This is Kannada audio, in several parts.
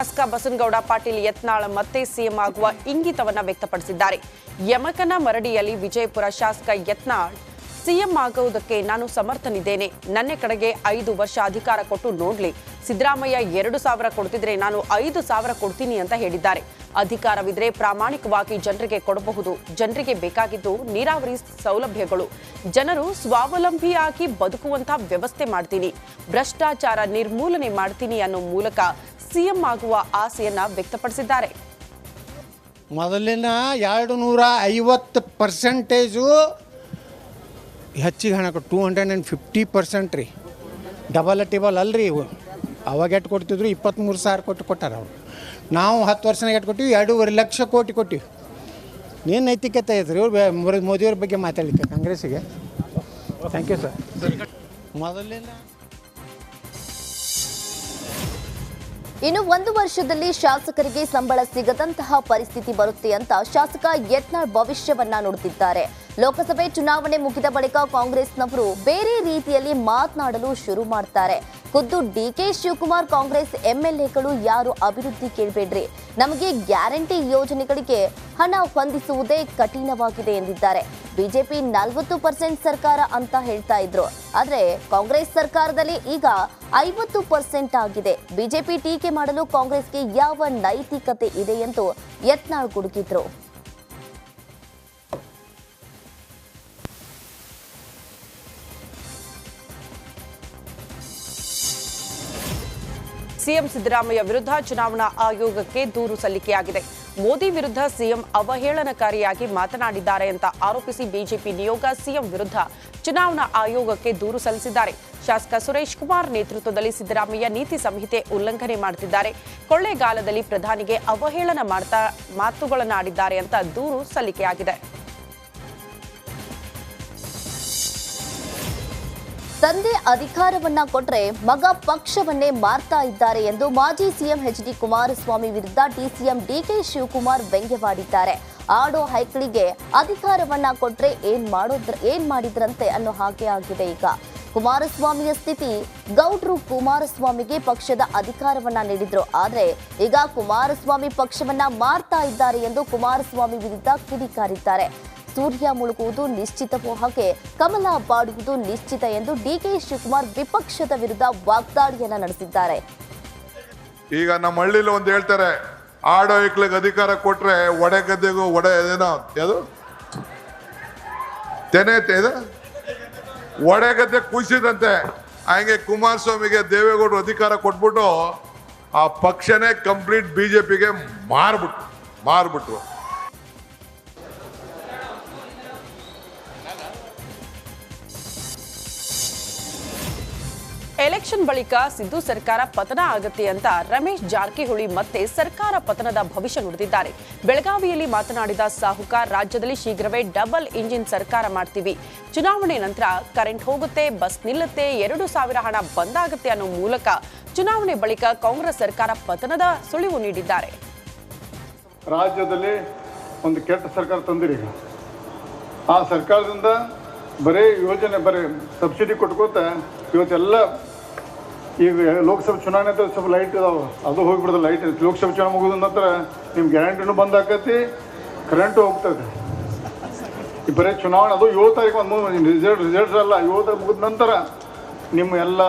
ಶಾಸಕ ಬಸನಗೌಡ ಪಾಟೀಲ್ ಯತ್ನಾಳ್ ಮತ್ತೆ ಸಿಎಂ ಆಗುವ ಇಂಗಿತವನ್ನ ವ್ಯಕ್ತಪಡಿಸಿದ್ದಾರೆ. ಯಮಕನ ಮರಡಿಯಲ್ಲಿ ವಿಜಯಪುರ ಶಾಸಕ ಯತ್ನಾಳ್ ಸಿಎಂ ಆಗುವುದಕ್ಕೆ ನಾನು ಸಮರ್ಥನಿದ್ದೇನೆ. ನನ್ನ ಕಡೆಗೆ 5 ವರ್ಷ ಅಧಿಕಾರ ಕೊಟ್ಟು ನೋಡ್ಲಿ. ಸಿದ್ದರಾಮಯ್ಯ 2,000 ಕೊಡ್ತಿದ್ರೆ ನಾನು 5,000 ಕೊಡ್ತೀನಿ ಅಂತ ಹೇಳಿದ್ದಾರೆ. ಅಧಿಕಾರವಿದ್ರೆ ಪ್ರಾಮಾಣಿಕವಾಗಿ ಜನರಿಗೆ ಕೊಡಬಹುದು. ಜನರಿಗೆ ಬೇಕಾಗಿದ್ದು ನೀರಾವರಿ ಸೌಲಭ್ಯಗಳು. ಜನರು ಸ್ವಾವಲಂಬಿಯಾಗಿ ಬದುಕುವಂತಹ ವ್ಯವಸ್ಥೆ ಮಾಡ್ತೀನಿ. ಭ್ರಷ್ಟಾಚಾರ ನಿರ್ಮೂಲನೆ ಮಾಡ್ತೀನಿ ಅನ್ನೋ ಮೂಲಕ ಸಿಎಂ ಆಗುವ ಆಸೆಯನ್ನ ವ್ಯಕ್ತಪಡಿಸಿದ್ದಾರೆ. ಮೊದಲಿನ 250% ಹೆಚ್ಚಿಗೆ ಹಣ ಕೊಟ್ಟು 250% ರೀ. ಡಬಲ್ ಟೇಬಲ್ ಅಲ್ರಿ ಇವು. ಅವಾಗ ಎಟ್ಟು ಕೊಡ್ತಿದ್ರು 23,000 ಕೊಟ್ಟು ಕೊಟ್ಟಾರ ಅವರು. ನಾವು 10 ವರ್ಷನಾಗ ಎಟ್ಟು ಕೊಟ್ಟಿವಿ 2.5 ಲಕ್ಷ ಕೋಟಿ ಕೊಟ್ಟಿವಿ. ಏನು ನೈತಿಕತೆ ಐತ್ರಿ ಇವ್ರು ಮೋದಿಯವ್ರ ಬಗ್ಗೆ ಮಾತಾಡಲಿಕ್ಕೆ ಕಾಂಗ್ರೆಸ್ಸಿಗೆ. Thank you sir. ಮೊದಲಿನ ಇನ್ನು 1 ವರ್ಷದಲ್ಲಿ ಶಾಸಕರಿಗೆ ಸಂಬಳ ಸಿಗದಂತಹ ಪರಿಸ್ಥಿತಿ ಬರುತ್ತೆ ಅಂತ ಶಾಸಕ ಯತ್ನಾಳ್ ಭವಿಷ್ಯವನ್ನ ನುಡಿದಿದ್ದಾರೆ. ಲೋಕಸಭೆ ಚುನಾವಣೆ ಮುಗಿದ ಬಳಿಕ ಕಾಂಗ್ರೆಸ್ನವರು ಬೇರೆ ರೀತಿಯಲ್ಲಿ ಮಾತನಾಡಲು ಶುರು ಮಾಡ್ತಾರೆ. ಖುದ್ದು ಡಿಕೆ ಶಿವಕುಮಾರ್ ಕಾಂಗ್ರೆಸ್ ಎಂಎಲ್ಎಗಳು ಯಾರು ಅಭಿವೃದ್ಧಿ ಕೇಳಬೇಡ್ರಿ, ನಮಗೆ ಗ್ಯಾರಂಟಿ ಯೋಜನೆಗಳಿಗೆ ಹಣ ಹೊಂದಿಸುವುದೇ ಕಠಿಣವಾಗಿದೆ ಎಂದಿದ್ದಾರೆ. ಬಿಜೆಪಿ 40% ಸರ್ಕಾರ ಅಂತ ಹೇಳ್ತಾ ಇದ್ರು, ಆದ್ರೆ ಕಾಂಗ್ರೆಸ್ ಸರ್ಕಾರದಲ್ಲಿ ಈಗ 50% ಆಗಿದೆ. ಬಿಜೆಪಿ ಟೀಕೆ ಮಾಡಲು ಕಾಂಗ್ರೆಸ್ಗೆ ಯಾವ ನೈತಿಕತೆ ಇದೆ ಎಂದು ಯತ್ನಾಳ್ ಗುಡುಗಿದ್ರು. ಸಿಎಂ ಸಿದ್ದರಾಮಯ್ಯ ವಿರುದ್ಧ ಚುನಾವಣಾ ಆಯೋಗಕ್ಕೆ ದೂರು ಸಲ್ಲಿಕೆಯಾಗಿದೆ. ಮೋದಿ ವಿರುದ್ಧ ಸಿಎಂ ಅವಹೇಳನಕಾರಿಯಾಗಿ ಮಾತನಾಡಿದ್ದಾರೆ ಅಂತ ಆರೋಪಿಸಿ ಬಿಜೆಪಿ ನಿಯೋಗ ಸಿಎಂ ವಿರುದ್ಧ ಚುನಾವಣಾ ಆಯೋಗಕ್ಕೆ ದೂರು ಸಲ್ಲಿಸಿದ್ದಾರೆ. ಶಾಸಕ ಸುರೇಶ್ ಕುಮಾರ್ ನೇತೃತ್ವದಲ್ಲಿ ಸಿದ್ದರಾಮಯ್ಯ ನೀತಿ ಸಂಹಿತೆ ಉಲ್ಲಂಘನೆ ಮಾಡುತ್ತಿದ್ದಾರೆ, ಕೊಳ್ಳೇಗಾಲದಲ್ಲಿ ಪ್ರಧಾನಿಗೆ ಅವಹೇಳನ ಮಾತುಗಳನ್ನಾಡಿದ್ದಾರೆ ಅಂತ ದೂರು ಸಲ್ಲಿಕೆಯಾಗಿದೆ. ತಂದೆ ಅಧಿಕಾರವನ್ನ ಕೊಟ್ರೆ ಮಗ ಪಕ್ಷವನ್ನೇ ಮಾರ್ತಾ ಇದ್ದಾರೆ ಎಂದು ಮಾಜಿ ಸಿಎಂ ಎಚ್.ಡಿ. ಕುಮಾರಸ್ವಾಮಿ ವಿರುದ್ಧ ಡಿಸಿಎಂ ಡಿಕೆ ಶಿವಕುಮಾರ್ ವ್ಯಂಗ್ಯವಾಡಿದ್ದಾರೆ. ಆಡೋ ಹೈಕಳಿಗೆ ಅಧಿಕಾರವನ್ನ ಕೊಟ್ರೆ ಏನ್ ಮಾಡಿದ್ರಂತೆ ಅನ್ನೋ ಹಾಗೆ ಆಗಿದೆ. ಈಗ ಕುಮಾರಸ್ವಾಮಿಯ ಸ್ಥಿತಿ, ಗೌಡ್ರು ಕುಮಾರಸ್ವಾಮಿಗೆ ಪಕ್ಷದ ಅಧಿಕಾರವನ್ನ ನೀಡಿದ್ರು, ಆದ್ರೆ ಈಗ ಕುಮಾರಸ್ವಾಮಿ ಪಕ್ಷವನ್ನ ಮಾರ್ತಾ ಇದ್ದಾರೆ ಎಂದು ಕುಮಾರಸ್ವಾಮಿ ವಿರುದ್ಧ ಕಿಡಿಕಾರಿದ್ದಾರೆ. ಸೂರ್ಯ ಮುಳುಗುವುದು ನಿಶ್ಚಿತವೋ ಹಾಗೆ ಕಮಲ ಬಾಡುವುದು ನಿಶ್ಚಿತ ಎಂದು ಡಿಕೆ ಶಿವಕುಮಾರ್ ವಿಪಕ್ಷದ ವಿರುದ್ಧ ವಾಗ್ದಾಳಿಯನ್ನ ನಡೆಸಿದ್ದಾರೆ. ಈಗ ನಮ್ಮ ಹಳ್ಳಿಲಿ ಒಂದು ಹೇಳ್ತಾರೆ, ಆಡೋ ಐಕ್ಳಿಗೆ ಅಧಿಕಾರ ಕೊಟ್ರೆ ಒಡೆ ಗದ್ದೆಗೂ ಏನೋ ಯಾವುದು ತೆನೆ ಒಡೆ ಗದ್ದೆ ಕುಸಿದಂತೆ. ಹಂಗೆ ಕುಮಾರಸ್ವಾಮಿಗೆ ದೇವೇಗೌಡರು ಅಧಿಕಾರ ಕೊಟ್ಬಿಟ್ಟು ಆ ಪಕ್ಷನೇ ಕಂಪ್ಲೀಟ್ ಬಿಜೆಪಿಗೆ ಮಾರ್ಬಿಟ್ರು. ಎಲೆಕ್ಷನ್ ಬಳಿಕ ಸಿದ್ದು ಸರ್ಕಾರ ಪತನ ಆಗತ್ತೆ ಅಂತ ರಮೇಶ್ ಜಾರಕಿಹೊಳಿ ಮತ್ತೆ ಸರ್ಕಾರ ಪತನದ ಭವಿಷ್ಯ ನುಡಿದಿದ್ದಾರೆ. ಬೆಳಗಾವಿಯಲ್ಲಿ ಮಾತನಾಡಿದ ಸಾಹುಕಾರ್, ರಾಜ್ಯದಲ್ಲಿ ಶೀಘ್ರವೇ ಡಬಲ್ ಇಂಜಿನ್ ಸರ್ಕಾರ ಮಾಡ್ತೀವಿ, ಚುನಾವಣೆ ನಂತರ ಕರೆಂಟ್ ಹೋಗುತ್ತೆ, ಬಸ್ ನಿಲ್ಲುತ್ತೆ, 2,000 ಹಣ ಬಂದಾಗುತ್ತೆ ಅನ್ನೋ ಮೂಲಕ ಚುನಾವಣೆ ಬಳಿಕ ಕಾಂಗ್ರೆಸ್ ಸರ್ಕಾರ ಪತನದ ಸುಳಿವು ನೀಡಿದ್ದಾರೆ. ರಾಜ್ಯದಲ್ಲಿ ಒಂದು ಕೆಟ್ಟ ಸರ್ಕಾರ ತಂದಿರಿ. ಆ ಸರ್ಕಾರದಿಂದ ಬರೀ ಯೋಜನೆ ಬರೀ ಸಬ್ಸಿಡಿ ಕೊಟ್ಕೋತ ಇವತ್ತೆಲ್ಲ ಈಗ ಲೋಕಸಭೆ ಚುನಾವಣೆ ಅಂತ ಸ್ವಲ್ಪ ಲೈಟ್ ಇದಾವೆ, ಅದು ಹೋಗಿಬಿಡ್ತದೆ. ಲೈಟ್ ಲೋಕಸಭೆ ಚುನಾವಣೆ ಮುಗಿದ ನಂತರ ನಿಮ್ಮ ಗ್ಯಾರಂಟಿನೂ ಬಂದ್ ಆಕತಿ, ಕರೆಂಟು ಹೋಗ್ತದೆ. ಈ ಬರೀ ಚುನಾವಣೆ ಅದು 7 ತಾರೀಕು ರಿಸಲ್ಟ್ಸ್ ಅಲ್ಲ, 7 ತಾರೀಕು ಮುಗಿದ ನಂತರ ನಿಮ್ಮ ಎಲ್ಲ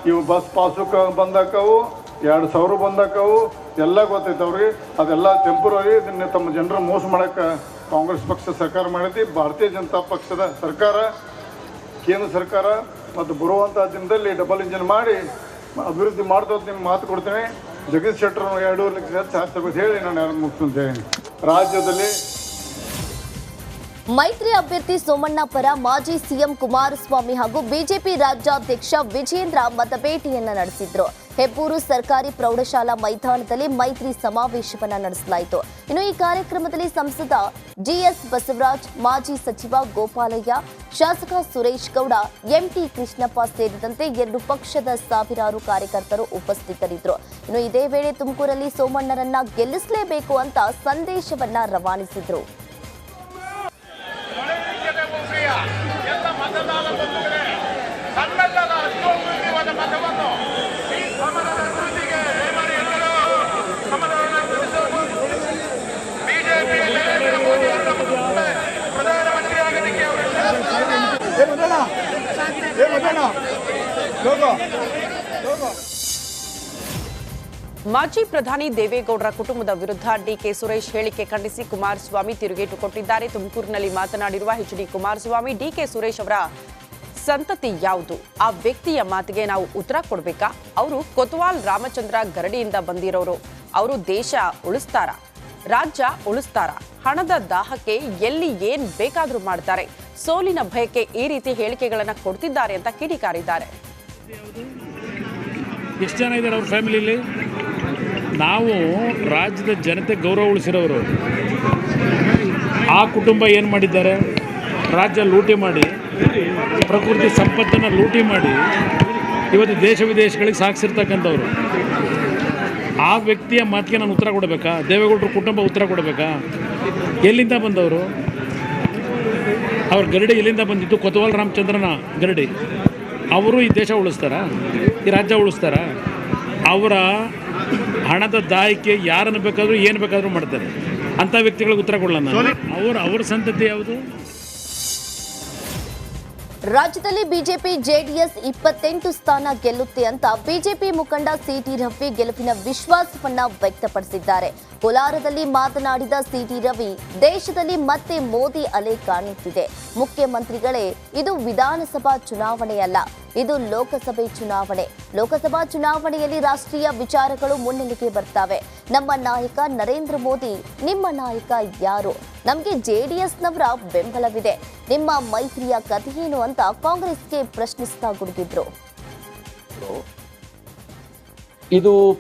ಇವು ಬಸ್ ಪಾಸುಕ ಬಂದಾಕವು, 2,000 ಬಂದಾಕವು, ಎಲ್ಲ ಗೊತ್ತೈತೆ ಅವ್ರಿಗೆ. ಅದೆಲ್ಲ ಟೆಂಪ್ರರಿ. ಇದನ್ನ ತಮ್ಮ ಜನರು ಮೋಸ ಮಾಡೋಕ್ಕೆ ಕಾಂಗ್ರೆಸ್ ಪಕ್ಷ ಸರ್ಕಾರ ಮಾಡೈತಿ. ಭಾರತೀಯ ಜನತಾ ಪಕ್ಷದ ಸರ್ಕಾರ, ಕೇಂದ್ರ ಸರ್ಕಾರ ಮತ್ತು ಬರುವಂಥ ದಿನದಲ್ಲಿ ಡಬಲ್ ಇಂಜಿನ್ ಮಾಡಿ ಅಭಿವೃದ್ಧಿ ಮಾಡ್ತೋದು ನಿಮ್ಗೆ ಮಾತು ಕೊಡ್ತೇನೆ. ಜಗದೀಶ್ ಶೆಟ್ಟರ್ 2.5 ಲಕ್ಷ ಹೆಚ್ಚು ಹಾಕ್ತಬೇಕು ಹೇಳಿ ನಾನು ಮುಗಿಸ್ತೇನೆ. ರಾಜ್ಯದಲ್ಲಿ ಮೈತ್ರಿ ಅಭ್ಯರ್ಥಿ ಸೋಮಣ್ಣ ಪರ ಮಾಜಿ ಸಿಎಂ ಕುಮಾರಸ್ವಾಮಿ ಹಾಗೂ ಬಿಜೆಪಿ ರಾಜ್ಯಾಧ್ಯಕ್ಷ ವಿಜೇಂದ್ರ ಮತಭೇಟಿಯನ್ನ ನಡೆಸಿದ್ರು. ಹೆಬ್ಬೂರು ಸರ್ಕಾರಿ ಪ್ರೌಢಶಾಲಾ ಮೈದಾನದಲ್ಲಿ ಮೈತ್ರಿ ಸಮಾವೇಶವನ್ನ ನಡೆಸಲಾಯಿತು. ಇನ್ನು ಈ ಕಾರ್ಯಕ್ರಮದಲ್ಲಿ ಸಂಸದ ಜಿಎಸ್ ಬಸವರಾಜ್, ಮಾಜಿ ಸಚಿವ ಗೋಪಾಲಯ್ಯ, ಶಾಸಕ ಸುರೇಶ್ ಗೌಡ, ಎಂಟಿ ಕೃಷ್ಣಪ್ಪ ಸೇರಿದಂತೆ 2 ಪಕ್ಷದ ಸಾವಿರಾರು ಕಾರ್ಯಕರ್ತರು ಉಪಸ್ಥಿತರಿದ್ದರು. ಇನ್ನು ಇದೇ ವೇಳೆ ತುಮಕೂರಲ್ಲಿ ಸೋಮಣ್ಣರನ್ನ ಗೆಲ್ಲಿಸಲೇಬೇಕು ಅಂತ ಸಂದೇಶವನ್ನ ರವಾನಿಸಿದ್ರು. ಮಾಜಿ ಪ್ರಧಾನಿ ದೇವೇಗೌಡರ ಕುಟುಂಬದ ವಿರುದ್ಧ ಡಿಕೆ ಸುರೇಶ್ ಹೇಳಿಕೆ ಖಂಡಿಸಿ ಕುಮಾರಸ್ವಾಮಿ ತಿರುಗೇಟು ಕೊಟ್ಟಿದ್ದಾರೆ. ತುಮಕೂರಿನಲ್ಲಿ ಮಾತನಾಡಿರುವ ಎಚ್.ಡಿ. ಕುಮಾರಸ್ವಾಮಿ, ಡಿಕೆ ಸುರೇಶ್ ಅವರ ಸಂತತಿ ಯಾವುದು? ಆ ವ್ಯಕ್ತಿಯ ಮಾತಿಗೆ ನಾವು ಉತ್ತರ ಕೊಡಬೇಕಾ? ಅವರು ಕೊತ್ವಾಲ್ ರಾಮಚಂದ್ರ ಗರಡಿಯಿಂದ ಬಂದಿರೋರು. ಅವರು ದೇಶ ಉಳಿಸ್ತಾರ, ರಾಜ್ಯ ಉಳಿಸ್ತಾರ? ಹಣದ ದಾಹಕ್ಕೆ ಎಲ್ಲಿ ಏನ್ ಬೇಕಾದ್ರೂ ಮಾಡ್ತಾರೆ. ಸೋಲಿನ ಭಯಕ್ಕೆ ಈ ರೀತಿ ಹೇಳಿಕೆಗಳನ್ನ ಕೊಡ್ತಿದ್ದಾರೆ ಅಂತ ಕಿಡಿಕಾರಿದ್ದಾರೆ. ಎಷ್ಟು ಜನ ಇದ್ದಾರೆ ಅವ್ರ ಫ್ಯಾಮಿಲಿಲಿ? ನಾವು ರಾಜ್ಯದ ಜನತೆ ಗೌರವ ಉಳಿಸಿರೋರು. ಆ ಕುಟುಂಬ ಏನು ಮಾಡಿದ್ದಾರೆ? ರಾಜ್ಯ ಲೂಟಿ ಮಾಡಿ, ಪ್ರಕೃತಿ ಸಂಪತ್ತನ್ನು ಲೂಟಿ ಮಾಡಿ ಇವತ್ತು ದೇಶ ವಿದೇಶಗಳಿಗೆ ಸಾಗಿಸಿರ್ತಕ್ಕಂಥವ್ರು. ಆ ವ್ಯಕ್ತಿಯ ಮಾತಿಗೆ ನಾನು ಉತ್ತರ ಕೊಡಬೇಕಾ? ದೇವೇಗೌಡರ ಕುಟುಂಬ ಉತ್ತರ ಕೊಡಬೇಕಾ? ಎಲ್ಲಿಂದ ಬಂದವರು? ಅವ್ರ ಗರಡಿ ಎಲ್ಲಿಂದ ಬಂದಿದ್ದು? ಕೊತ್ವಾಲ್ ರಾಮಚಂದ್ರನ ಗರಡಿ. ಅವರು ಈ ದೇಶ ಉಳಿಸ್ತಾರ, ಈ ರಾಜ್ಯ ಉಳಿಸ್ತಾರ? ಅವರ ಹಣದ ದಾಯಿಕೆ ಯಾರನ್ನು ಬೇಕಾದರೂ ಏನು ಬೇಕಾದರೂ ಮಾಡ್ತಾರೆ. ಅಂಥ ವ್ಯಕ್ತಿಗಳಿಗೆ ಉತ್ತರ ಕೊಡಲ್ಲ ನಾನು. ಅವ್ರ ಸಂತತಿ ಯಾವುದು? ರಾಜ್ಯದಲ್ಲಿ ಬಿಜೆಪಿ ಜೆಡಿಎಸ್ 28 ಸ್ಥಾನ ಗೆಲ್ಲುತ್ತೆ ಅಂತ ಬಿಜೆಪಿ ಮುಖಂಡ ಸಿಟಿ ರವಿ ಗೆಲುವಿನ ವಿಶ್ವಾಸವನ್ನ ವ್ಯಕ್ತಪಡಿಸಿದ್ದಾರೆ. ಕೋಲಾರದಲ್ಲಿ ಮಾತನಾಡಿದ ಸಿಟಿ ರವಿ, ದೇಶದಲ್ಲಿ ಮತ್ತೆ ಮೋದಿ ಅಲೆ ಕಾಣುತ್ತಿದೆ. ಮುಖ್ಯಮಂತ್ರಿಗಳೇ, ಇದು ವಿಧಾನಸಭಾ ಚುನಾವಣೆಯಲ್ಲ, ಇದು ಲೋಕಸಭೆ ಚುನಾವಣೆ. ಲೋಕಸಭಾ ಚುನಾವಣೆಯಲ್ಲಿ ರಾಷ್ಟ್ರೀಯ ವಿಚಾರಗಳು ಮುನ್ನೆಲೆಗೆ ಬರ್ತವೆ. ನಮ್ಮ ನಾಯಕ ನರೇಂದ್ರ ಮೋದಿ. ನಿಮ್ಮ ನಾಯಕ ಯಾರು? ನಮಗೆ ಜೆಡಿಎಸ್ನವರ ಬೆಂಬಲವಿದೆ. ನಿಮ್ಮ ಮೈತ್ರಿಯ ಕಥೆಯೇನು ಅಂತ ಕಾಂಗ್ರೆಸ್ಗೆ ಪ್ರಶ್ನಿಸ್ತಾ ಗುಡುಗಿದ್ರು. ಇದು